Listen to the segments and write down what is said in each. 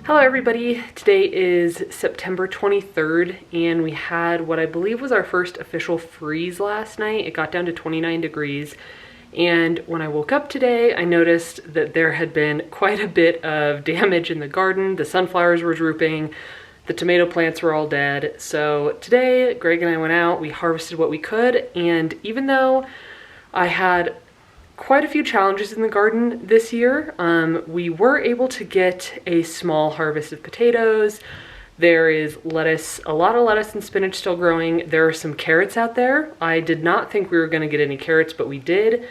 Hello everybody, today is September 23rd and we had what I believe was our first official freeze last night. It got down to 29 degrees and when I woke up today I noticed that there had been quite a bit of damage in the garden. The sunflowers were drooping, the tomato plants were all dead. So today Greg and I went out, we harvested what we could, and even though I had quite a few challenges in the garden this year, we were able to get a small harvest of potatoes. There is lettuce, a lot of lettuce and spinach still growing. There are some carrots out there. I did not think we were going to get any carrots, but we did.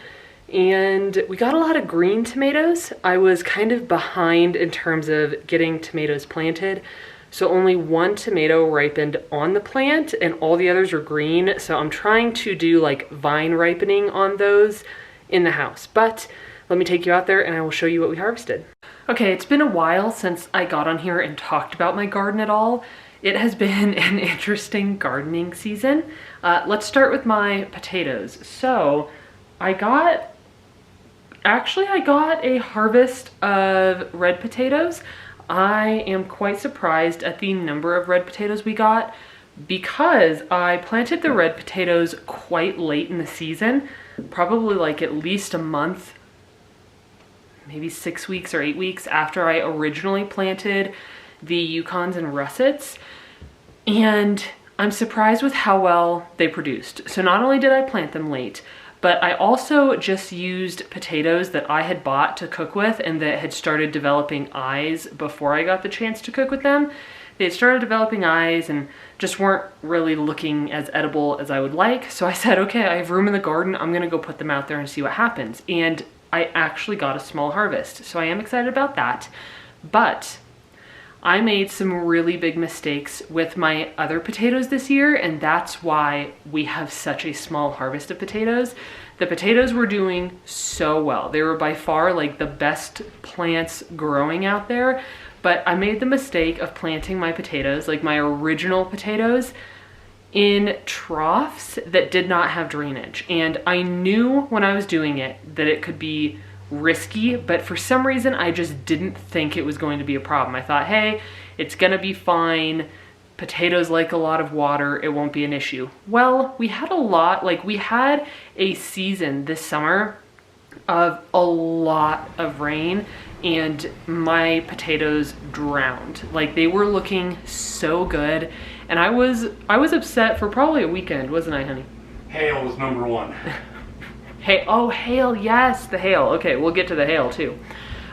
And we got a lot of green tomatoes. I was kind of behind in terms of getting tomatoes planted. So only one tomato ripened on the plant and all the others are green. So I'm trying to do like vine ripening on those in the house, but let me take you out there and I will show you what we harvested. Okay, it's been a while since I got on here and talked about my garden at all. It has been an interesting gardening season. Let's start with my potatoes. So I got a harvest of red potatoes. I am quite surprised at the number of red potatoes we got because I planted the red potatoes quite late in the season. Probably like at least a month, maybe 6 weeks or 8 weeks after I originally planted the Yukons and russets. And I'm surprised with how well they produced. So not only did I plant them late, but I also just used potatoes that I had bought to cook with and that had started developing eyes before I got the chance to cook with them. They had started developing eyes and just weren't really looking as edible as I would like. So I said, okay, I have room in the garden. I'm gonna go put them out there and see what happens. And I actually got a small harvest. So I am excited about that. But I made some really big mistakes with my other potatoes this year, and that's why we have such a small harvest of potatoes. The potatoes were doing so well. They were by far like the best plants growing out there. But I made the mistake of planting my potatoes, like my original potatoes, in troughs that did not have drainage. And I knew when I was doing it that it could be risky, but for some reason I just didn't think it was going to be a problem. I thought, hey, it's gonna be fine. Potatoes like a lot of water, it won't be an issue. Well, we had a season this summer of a lot of rain and my potatoes drowned. Like they were looking so good and I was upset for probably a weekend, wasn't I, honey? Hail was number one. Hey, oh, hail, yes, the hail. Okay, we'll get to the hail too.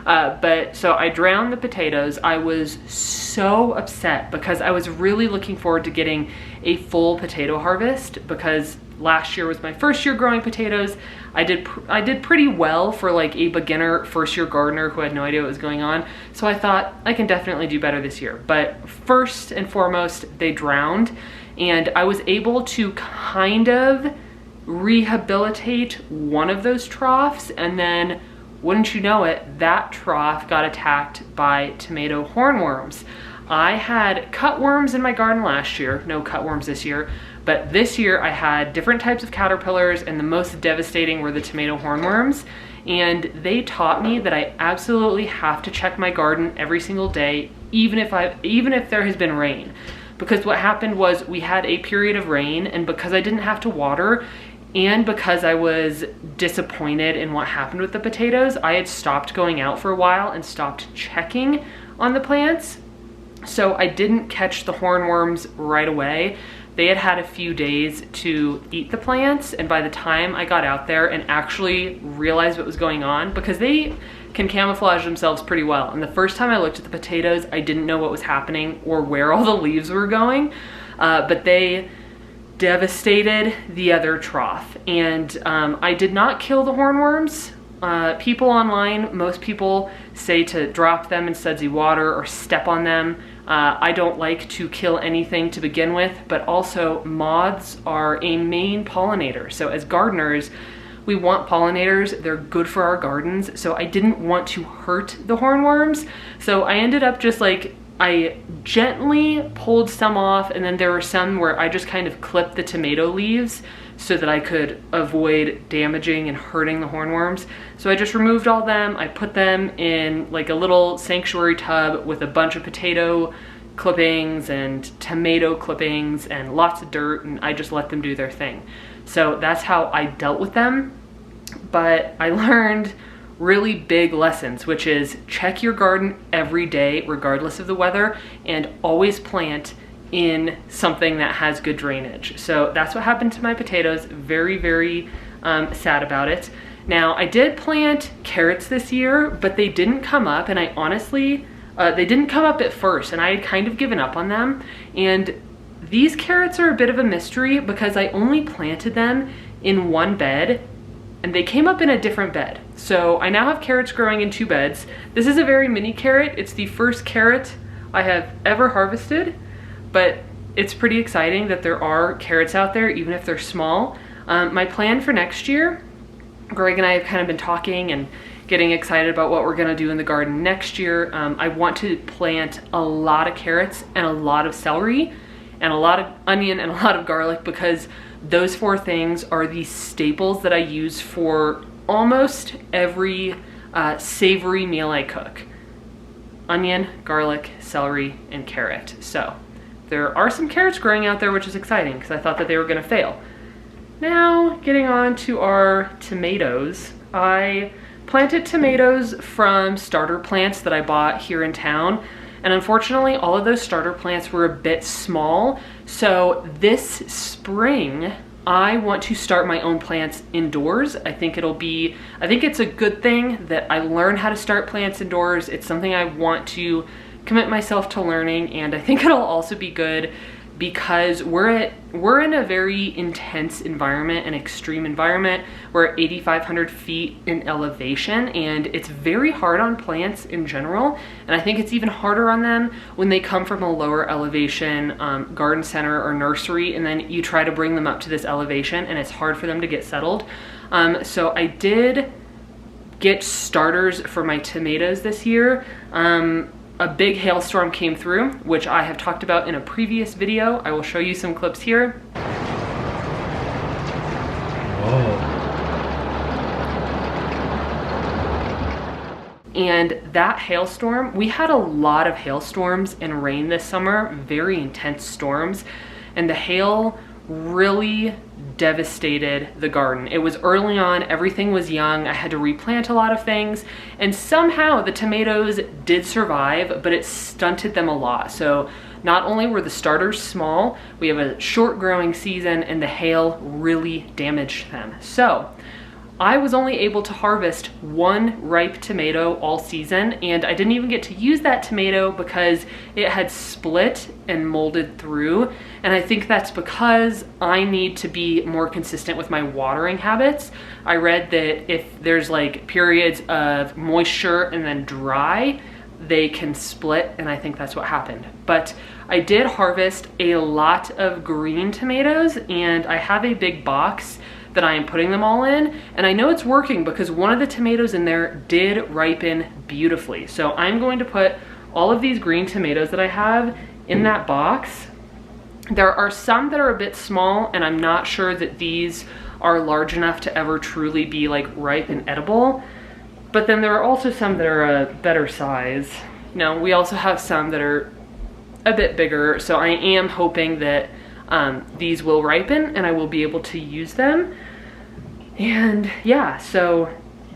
But so I drowned the potatoes. I was so upset because I was really looking forward to getting a full potato harvest because last year was my first year growing potatoes. I did pretty well for like a beginner first year gardener who had no idea what was going on. So I thought I can definitely do better this year. But first and foremost, they drowned and I was able to kind of rehabilitate one of those troughs, and then wouldn't you know it, that trough got attacked by tomato hornworms. I had cutworms in my garden last year, no cutworms this year, but this year I had different types of caterpillars and the most devastating were the tomato hornworms. And they taught me that I absolutely have to check my garden every single day, even if there has been rain. Because what happened was we had a period of rain and because I didn't have to water, and because I was disappointed in what happened with the potatoes, I had stopped going out for a while and stopped checking on the plants. So I didn't catch the hornworms right away. They had had a few days to eat the plants, and by the time I got out there and actually realized what was going on, because they can camouflage themselves pretty well. And the first time I looked at the potatoes, I didn't know what was happening or where all the leaves were going, but they devastated the other trough. And I did not kill the hornworms. People online, most people say to drop them in sudsy water or step on them. I don't like to kill anything to begin with, but also moths are a main pollinator. So as gardeners, we want pollinators. They're good for our gardens. So I didn't want to hurt the hornworms. So I ended up just like, I gently pulled some off, and then there were some where I just kind of clipped the tomato leaves so that I could avoid damaging and hurting the hornworms. So I just removed all them. I put them in like a little sanctuary tub with a bunch of potato clippings and tomato clippings and lots of dirt, and I just let them do their thing. So that's how I dealt with them. But I learned really big lessons, which is check your garden every day regardless of the weather, and always plant in something that has good drainage. So that's what happened to my potatoes. Very, very sad about it. Now, I did plant carrots this year, but they didn't come up, and I honestly, they didn't come up at first, and I had kind of given up on them. And these carrots are a bit of a mystery because I only planted them in one bed, and they came up in a different bed. So I now have carrots growing in 2 beds. This is a very mini carrot. It's the first carrot I have ever harvested, but it's pretty exciting that there are carrots out there, even if they're small. My plan for next year, Greg and I have kind of been talking and getting excited about what we're gonna do in the garden next year. I want to plant a lot of carrots and a lot of celery and a lot of onion and a lot of garlic, because those 4 things are the staples that I use for almost every savory meal I cook. Onion, garlic, celery, and carrot. So there are some carrots growing out there, which is exciting because I thought that they were gonna fail. Now, getting on to our tomatoes. I planted tomatoes from starter plants that I bought here in town. And unfortunately, all of those starter plants were a bit small. So this spring, I want to start my own plants indoors. I think it's a good thing that I learn how to start plants indoors. It's something I want to commit myself to learning, and I think it'll also be good because we're in a very intense environment, an extreme environment. We're at 8,500 feet in elevation, and it's very hard on plants in general. And I think it's even harder on them when they come from a lower elevation garden center or nursery, and then you try to bring them up to this elevation, and it's hard for them to get settled. So I did get starters for my tomatoes this year. A big hailstorm came through, which I have talked about in a previous video. I will show you some clips here. Whoa. And that hailstorm, we had a lot of hailstorms and rain this summer, very intense storms, and the hail really devastated the garden. It was early on, everything was young, I had to replant a lot of things, and somehow the tomatoes did survive, but it stunted them a lot. So not only were the starters small, we have a short growing season, and the hail really damaged them. So I was only able to harvest 1 ripe tomato all season, and I didn't even get to use that tomato because it had split and molded through. And I think that's because I need to be more consistent with my watering habits. I read that if there's like periods of moisture and then dry, they can split, and I think that's what happened. But I did harvest a lot of green tomatoes, and I have a big box that I am putting them all in, and I know it's working because one of the tomatoes in there did ripen beautifully. So I'm going to put all of these green tomatoes that I have in that box. There are some that are a bit small, and I'm not sure that these are large enough to ever truly be like ripe and edible. But then there are also some that are a better size. You know, we also have some that are a bit bigger, so I am hoping that these will ripen and I will be able to use them. And yeah, so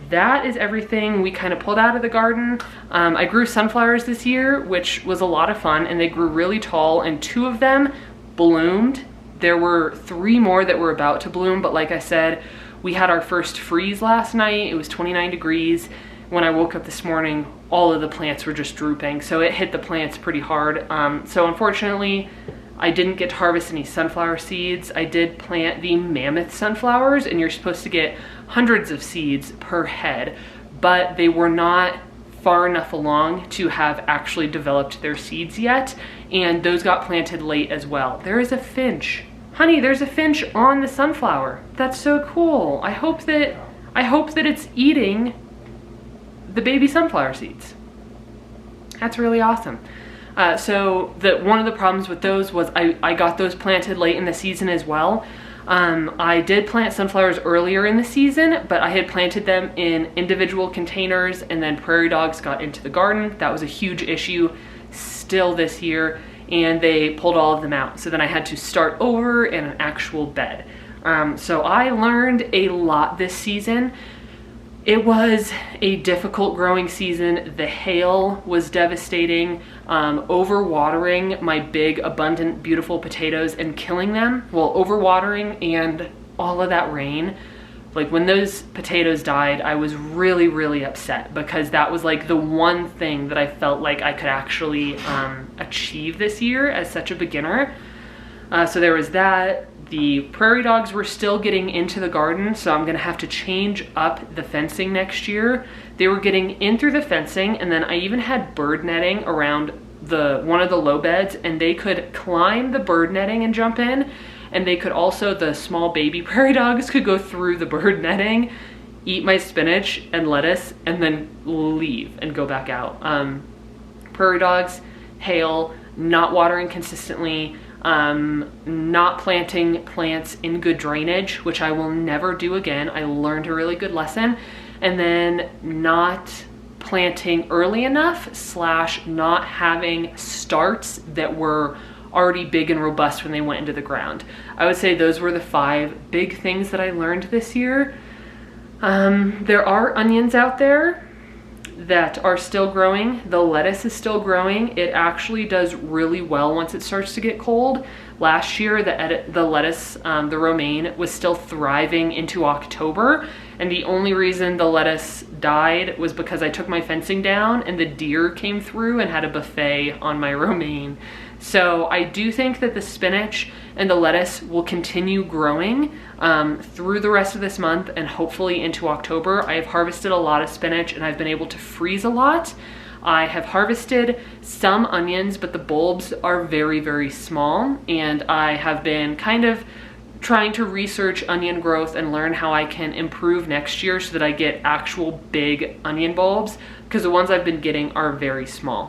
that is everything we kind of pulled out of the garden. I grew sunflowers this year, which was a lot of fun, and they grew really tall, and 2 of them bloomed. There were 3 more that were about to bloom, but like I said, we had our first freeze last night. It was 29 degrees. When I woke up this morning, all of the plants were just drooping, so it hit the plants pretty hard. So unfortunately, I didn't get to harvest any sunflower seeds. I did plant the mammoth sunflowers, and you're supposed to get hundreds of seeds per head, but they were not far enough along to have actually developed their seeds yet, and those got planted late as well. There is a finch. Honey, there's a finch on the sunflower. That's so cool. I hope that it's eating the baby sunflower seeds. That's really awesome. So one of the problems with those was I got those planted late in the season as well. I did plant sunflowers earlier in the season, but I had planted them in individual containers, and then prairie dogs got into the garden. That was a huge issue still this year, and they pulled all of them out. So then I had to start over in an actual bed. So I learned a lot this season. It was a difficult growing season. The hail was devastating, overwatering my big, abundant, beautiful potatoes and killing them. Well, overwatering and all of that rain. Like when those potatoes died, I was really, really upset because that was like the one thing that I felt like I could actually achieve this year as such a beginner. So there was that. The prairie dogs were still getting into the garden, so I'm gonna have to change up the fencing next year. They were getting in through the fencing, and then I even had bird netting around one of the low beds, and they could climb the bird netting and jump in, and they could also, the small baby prairie dogs could go through the bird netting, eat my spinach and lettuce, and then leave and go back out. Prairie dogs, hail, not watering consistently, not planting plants in good drainage, which I will never do again. I learned a really good lesson. And then not planting early enough / not having starts that were already big and robust when they went into the ground. I would say those were the 5 big things that I learned this year. There are onions out there that are still growing. The lettuce is still growing. It actually does really well once it starts to get cold. Last year, the lettuce, the romaine, was still thriving into October, and the only reason the lettuce died was because I took my fencing down and the deer came through and had a buffet on my romaine. So I do think that the spinach and the lettuce will continue growing through the rest of this month and hopefully into October. I have harvested a lot of spinach and I've been able to freeze a lot. I have harvested some onions, but the bulbs are very, very small, and I have been kind of trying to research onion growth and learn how I can improve next year so that I get actual big onion bulbs, because the ones I've been getting are very small.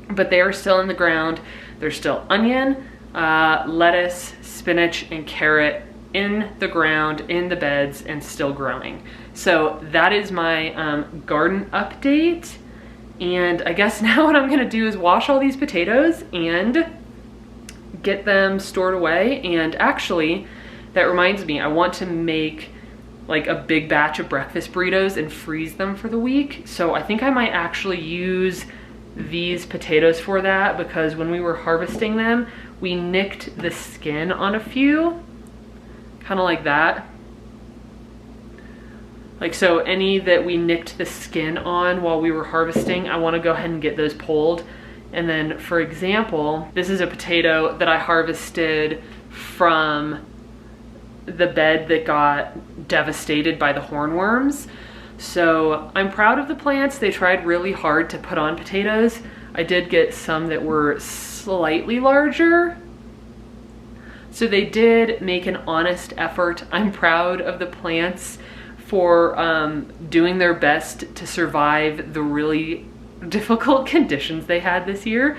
But they are still in the ground. There's still onion, lettuce, spinach, and carrot in the ground, in the beds, and still growing. So that is my garden update. And I guess now what I'm gonna do is wash all these potatoes and get them stored away. And actually, that reminds me, I want to make like a big batch of breakfast burritos and freeze them for the week. So I think I might actually use these potatoes for that, because when we were harvesting them, we nicked the skin on a few, kind of like that. Like, so any that we nicked the skin on while we were harvesting, I want to go ahead and get those pulled. And then, for example, this is a potato that I harvested from the bed that got devastated by the hornworms. So I'm proud of the plants. They tried really hard to put on potatoes. I did get some that were slightly larger. So they did make an honest effort. I'm proud of the plants for doing their best to survive the really difficult conditions they had this year.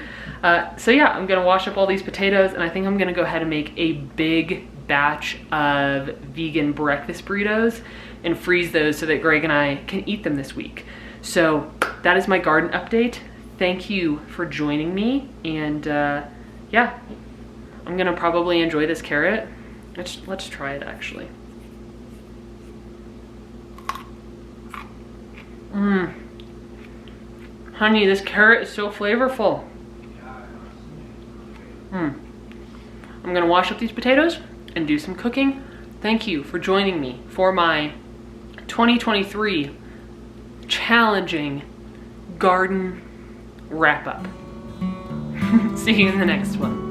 So yeah, I'm gonna wash up all these potatoes, and I think I'm gonna go ahead and make a big batch of vegan breakfast burritos and freeze those so that Greg and I can eat them this week. So that is my garden update. Thank you for joining me, and yeah, I'm gonna probably enjoy this carrot. Let's try it actually. Honey, this carrot is so flavorful. I'm gonna wash up these potatoes and do some cooking. Thank you for joining me for my 2023 challenging garden wrap up. See you in the next one.